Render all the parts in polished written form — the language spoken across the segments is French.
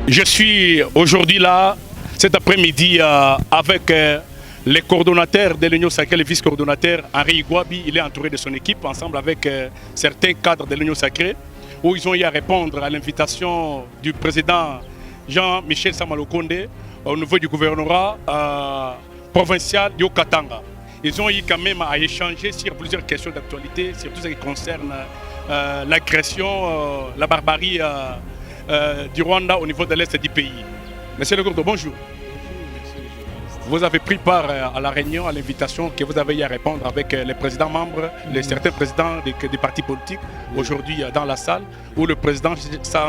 Je suis aujourd'hui là, cet après-midi, avec les coordonnateurs de l'Union sacrée, le vice-coordonnateur Henri Igwabi. Il est entouré de son équipe, ensemble avec certains cadres de l'Union sacrée, où ils ont eu à répondre à l'invitation du président Jean-Michel Samalokonde au niveau du gouvernorat provincial du Haut-Katanga. Ils ont eu quand même à échanger sur plusieurs questions d'actualité, sur tout ce qui concerne l'agression, la barbarie du Rwanda au niveau de l'Est du pays. Monsieur Le Gourdo, bonjour. Vous avez pris part à la réunion, à l'invitation que vous avez eu à répondre avec les présidents membres, certains présidents des partis politiques, aujourd'hui dans la salle, où le président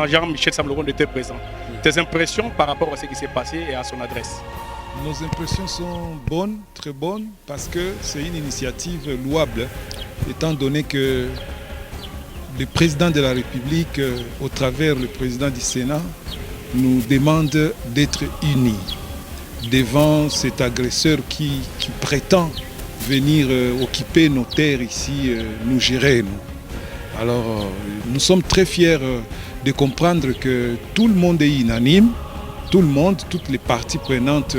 Jean-Michel Samalokonde était présent. Tes impressions par rapport à ce qui s'est passé et à son adresse? Nos impressions sont bonnes, très bonnes, parce que c'est une initiative louable, étant donné que le président de la République, au travers le président du Sénat, nous demande d'être unis devant cet agresseur qui prétend venir occuper nos terres ici, nous gérer. Nous. Alors, nous sommes très fiers de comprendre que tout le monde est unanime, tout le monde, toutes les parties prenantes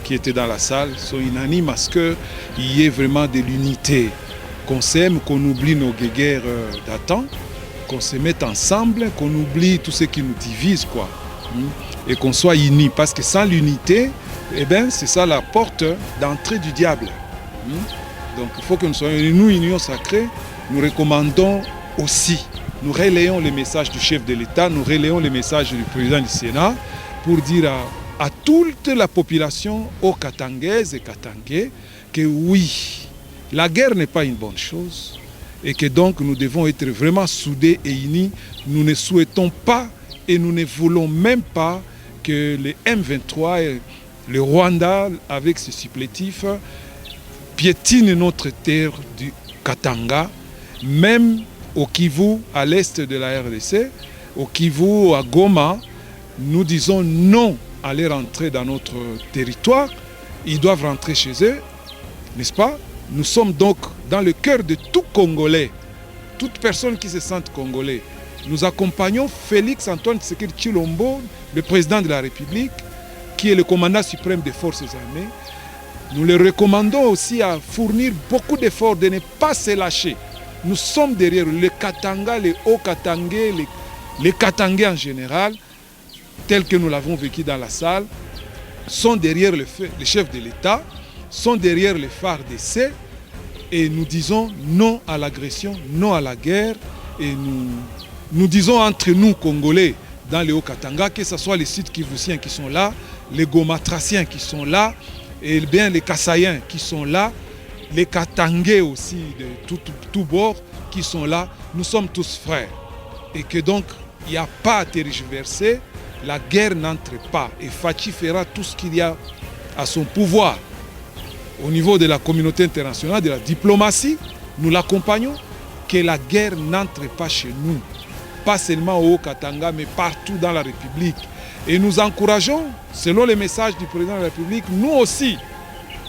qui étaient dans la salle sont unanimes à ce qu'il y ait vraiment de l'unité, qu'on s'aime, qu'on oublie nos guéguerres d'antan, qu'on se mette ensemble, qu'on oublie tout ce qui nous divise, quoi, et qu'on soit unis. Parce que sans l'unité, eh ben, c'est ça la porte d'entrée du diable. Donc il faut que nous soyons unis. Nous, Union sacrée, nous recommandons aussi, nous relayons les messages du chef de l'État, nous relayons les messages du président du Sénat, pour dire à toute la population haut-katangaise et katangais que oui, la guerre n'est pas une bonne chose et que donc nous devons être vraiment soudés et unis. Nous ne souhaitons pas et nous ne voulons même pas que les M23 et le Rwanda, avec ce supplétif, piétinent notre terre du Katanga, même au Kivu, à l'est de la RDC, au Kivu, à Goma. Nous disons non à les rentrer dans notre territoire. Ils doivent rentrer chez eux, n'est-ce pas? Nous sommes donc dans le cœur de tout Congolais, toute personne qui se sente Congolais. Nous accompagnons Félix Antoine Tshisekedi Tshilombo, le président de la République, qui est le commandant suprême des forces armées. Nous le recommandons aussi à fournir beaucoup d'efforts, de ne pas se lâcher. Nous sommes derrière les Katanga, les Hauts-Katangais, les Katangais en général, tels que nous l'avons vécu dans la salle, sont derrière le chef de l'État, sont derrière les FARDC, et nous disons non à l'agression, non à la guerre, et nous disons entre nous, Congolais, dans les Hauts-Katanga, que ce soit les sites kivusiens qui sont là, les Gomatraciens qui sont là, et bien les Kassaïens qui sont là, les Katangais aussi de tout bord qui sont là, nous sommes tous frères. Et que donc, il n'y a pas à tergiverser, la guerre n'entre pas. Et Fachi fera tout ce qu'il y a à son pouvoir. Au niveau de la communauté internationale, de la diplomatie, nous l'accompagnons, que la guerre n'entre pas chez nous. Pas seulement au Haut-Katanga, mais partout dans la République. Et nous encourageons, selon les messages du président de la République, nous aussi,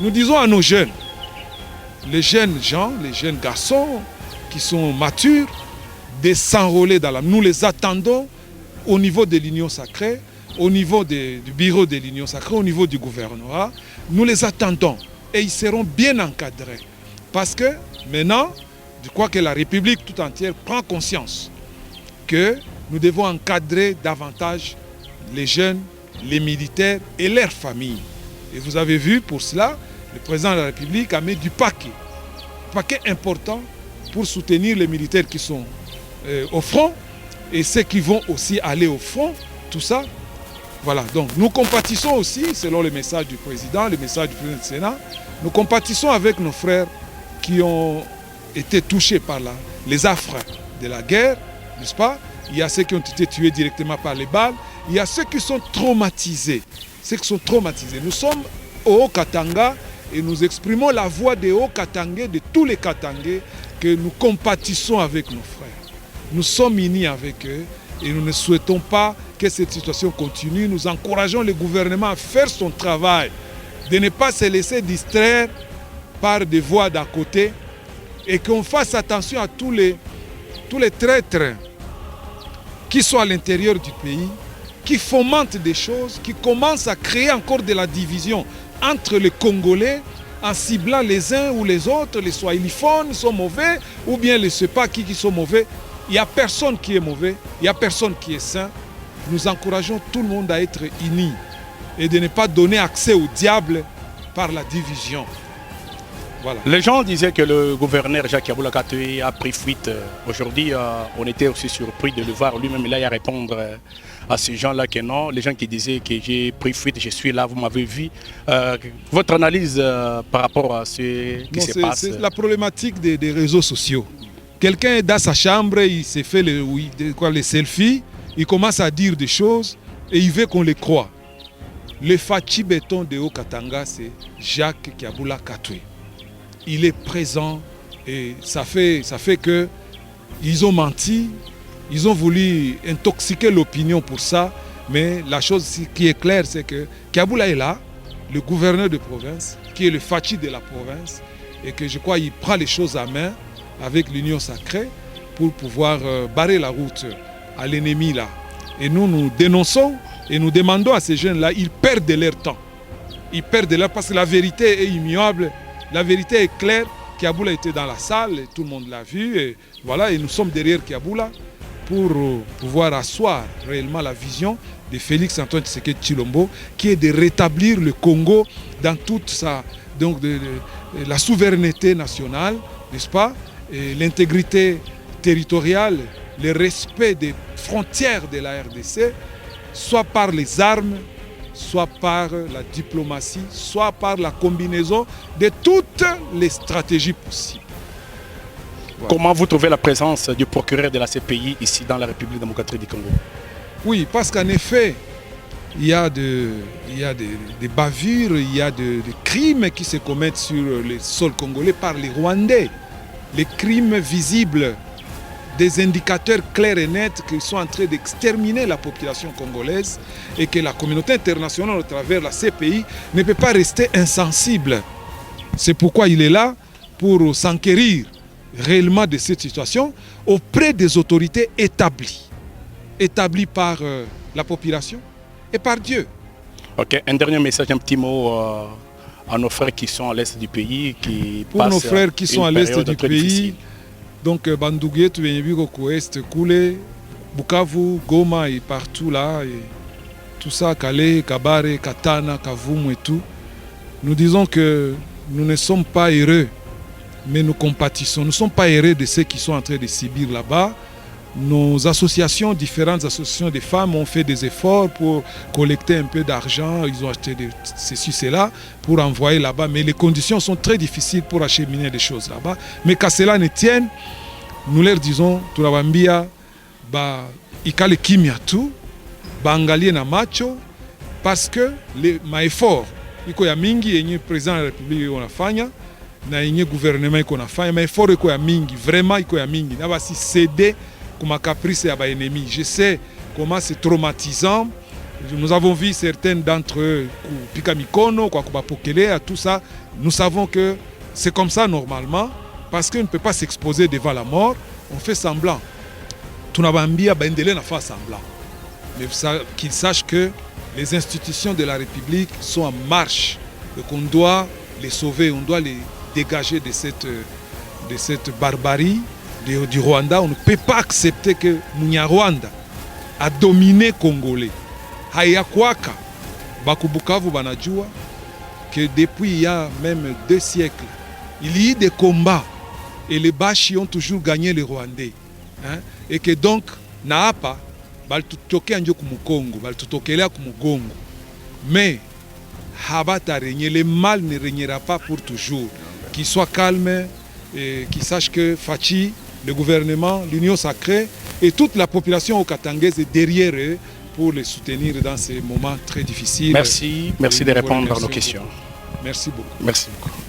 nous disons à nos jeunes, les jeunes gens, les jeunes garçons qui sont matures, de s'enrôler dans la... Nous les attendons au niveau de l'Union sacrée, au niveau du bureau de l'Union sacrée, au niveau du gouvernorat. Nous les attendons et ils seront bien encadrés. Parce que maintenant, je crois que la République tout entière prend conscience que nous devons encadrer davantage les jeunes, les militaires et leurs familles. Et vous avez vu, pour cela, le président de la République a mis du paquet important pour soutenir les militaires qui sont au front et ceux qui vont aussi aller au front, tout ça. Voilà, donc nous compatissons aussi, selon le message du président, le message du président du Sénat, nous compatissons avec nos frères qui ont été touchés par les affres de la guerre, n'est-ce pas? Il y a ceux qui ont été tués directement par les balles, il y a ceux qui sont traumatisés. Nous sommes au Haut-Katanga et nous exprimons la voix des Hauts-Katangais, de tous les Katangais, que nous compatissons avec nos frères. Nous sommes unis avec eux et nous ne souhaitons pas que cette situation continue. Nous encourageons le gouvernement à faire son travail, de ne pas se laisser distraire par des voix d'à côté et qu'on fasse attention à tous les traîtres qui sont à l'intérieur du pays qui fomente des choses, qui commence à créer encore de la division entre les Congolais en ciblant les uns ou les autres, les swahiliphones sont mauvais, ou bien les je ne sais pas qui sont mauvais. Il n'y a personne qui est mauvais, il n'y a personne qui est sain. Nous encourageons tout le monde à être unis et de ne pas donner accès au diable par la division. Voilà. Les gens disaient que le gouverneur Jacques Yabula Katoué a pris fuite. Aujourd'hui, on était aussi surpris de le voir lui-même là à répondre à ces gens-là que non. Les gens qui disaient que j'ai pris fuite, je suis là, vous m'avez vu. Votre analyse par rapport à ce qui se passe? C'est la problématique des réseaux sociaux. Quelqu'un est dans sa chambre, il s'est fait les selfies, il commence à dire des choses et il veut qu'on les croie. Le Fachi Béton de Haut-Katanga, c'est Jacques Yabula Katoué. Il est présent et ça fait que ils ont menti, ils ont voulu intoxiquer l'opinion pour ça, mais la chose qui est claire, c'est que Yabula est là, le gouverneur de province, qui est le Fachi de la province, et que je crois qu'il prend les choses à main avec l'union sacrée pour pouvoir barrer la route à l'ennemi là. Et nous dénonçons et nous demandons à ces jeunes-là, ils perdent leur temps. Ils perdent leur temps parce que la vérité est immuable. La vérité est claire, Yabula était dans la salle, et tout le monde l'a vu, et voilà, et nous sommes derrière Yabula pour pouvoir asseoir réellement la vision de Félix Antoine Tshisekedi Tshilombo, qui est de rétablir le Congo dans toute sa, donc la souveraineté nationale, n'est-ce pas, et l'intégrité territoriale, le respect des frontières de la RDC, soit par les armes, soit par la diplomatie, soit par la combinaison de toutes les stratégies possibles. Voilà. Comment vous trouvez la présence du procureur de la CPI ici dans la République démocratique du Congo? Oui, parce qu'en effet, il y a des bavures, il y a des crimes qui se commettent sur le sol congolais par les Rwandais. Les crimes visibles, des indicateurs clairs et nets qu'ils sont en train d'exterminer la population congolaise et que la communauté internationale, à travers la CPI, ne peut pas rester insensible. C'est pourquoi il est là pour s'enquérir réellement de cette situation auprès des autorités établies par la population et par Dieu. Ok, un dernier message, un petit mot à nos frères qui sont à l'est du pays, pour nos frères qui sont à l'est du pays. Donc, Bandougué, Ouest, Koulé, Bukavu, Goma et partout là, et tout ça, Calais, Kabare, Katana, Kavumu et tout. Nous disons que nous ne sommes pas heureux, mais nous compatissons. Nous ne sommes pas heureux de ceux qui sont en train de subir là-bas. Nos associations, différentes associations de femmes ont fait des efforts pour collecter un peu d'argent. Ils ont acheté ceci, cela pour envoyer là-bas. Mais les conditions sont très difficiles pour acheminer des choses là-bas. Mais qu'à cela ne tienne, nous leur disons, Turabambia, ikale kimia tout, bangalie na macho, parce que les effort, iko ya mingi yenye président de la République onafanya, na yenye gouvernement iko nafanya, effort iko ya mingi, vraiment iko ya mingi. Na basi céder comme caprice à l'ennemi. Je sais comment c'est traumatisant. Nous avons vu certains d'entre eux, Pikamikono, Kwakubapokele, tout ça. Nous savons que c'est comme ça normalement, parce qu'on ne peut pas s'exposer devant la mort. On fait semblant. Tunabambia Bendele n'a pas semblant. Mais qu'ils sachent que les institutions de la République sont en marche et qu'on doit les sauver, on doit les dégager de cette barbarie du Rwanda. On ne peut pas accepter que Munyarwanda a dominé Congolais. Hayakwaka, Bakubukavu banajua que depuis il y a même 2 siècles, il y a eu des combats et les Bashi ont toujours gagné les Rwandais. Hein? Et que donc, Naapa, baltutoke anjo kumukongo, baltutokelea kumugongo. Mais, Habata régner, le mal ne régnera pas pour toujours. Qu'il soit calme et qu'il sache que Fachi, le gouvernement, l'Union sacrée et toute la population okatangaise est derrière eux pour les soutenir dans ces moments très difficiles. Merci de répondre à nos questions. Merci beaucoup. Merci beaucoup.